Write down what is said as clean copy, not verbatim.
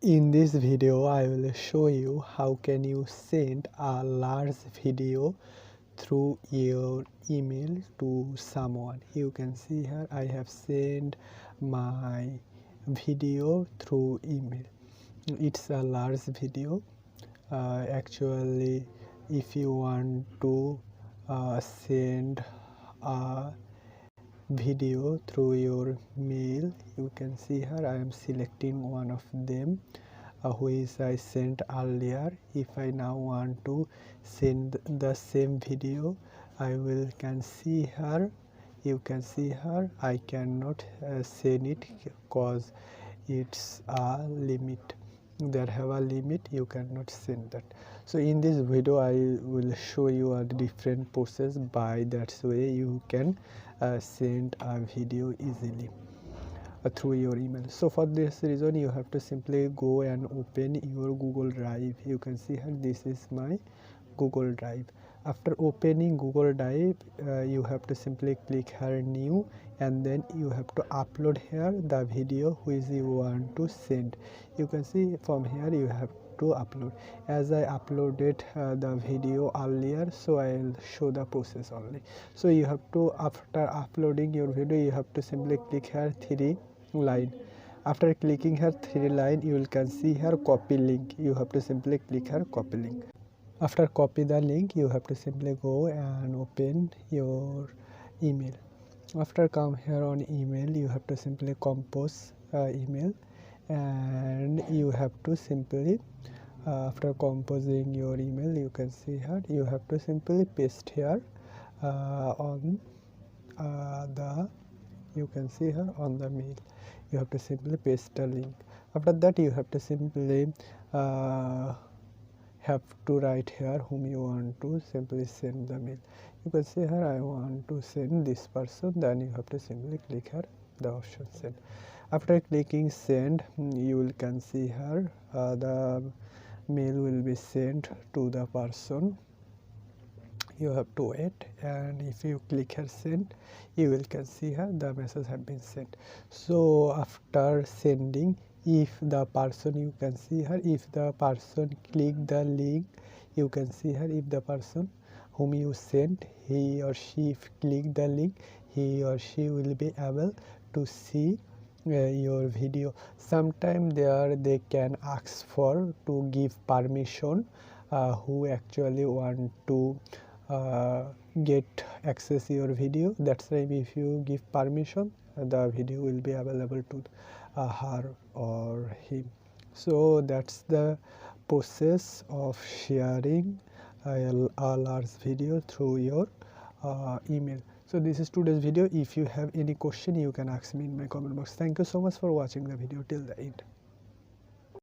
In this video I will show you how can you send a large video through your email to someone. You can see here I have sent my video through email. It's a large video. Actually, if you want to send a video through your mail, you can see here I am selecting one of them, which I sent earlier. If I now want to send the same video, I will can see here, you can see here I cannot send it because it's a limit. There have a limit, you cannot send that. So in this video I will show you a different process. By that way you can send a video easily through your email. So for this reason you have to simply go and open your Google Drive. You can see here this is my Google Drive. After opening Google Drive, you have to simply click here new, and then you have to upload here the video which you want to send. You can see from here you have to upload. As I uploaded the video earlier, so I'll show the process only. So you have to, after uploading your video, you have to simply click here three line. After clicking here three line, you will can see here copy link. You have to simply click here copy link. After copy the link, you have to simply go and open your email. After come here on email, you have to simply compose email, and you have to simply after composing your email, you can see here you have to simply paste here on the, you can see here on the mail. You have to simply paste the link. After that you have to simply have to write here whom you want to simply send the mail. You can see here I want to send this person, then you have to simply click here the option send. After clicking send, you will can see here the mail will be sent to the person. You have to wait, and if you click here send, you will can see here the message have been sent. So after sending, if the person, you can see here, if the person click the link, you can see here if the person whom you sent, he or she, if click the link, he or she will be able to see your video. Sometime there they can ask for to give permission who actually want to get access your video. That's why if you give permission, the video will be available to her or him. So that's the process of sharing a large video through your email. So this is today's video. If you have any question, you can ask me in my comment box. Thank you so much for watching the video till the end.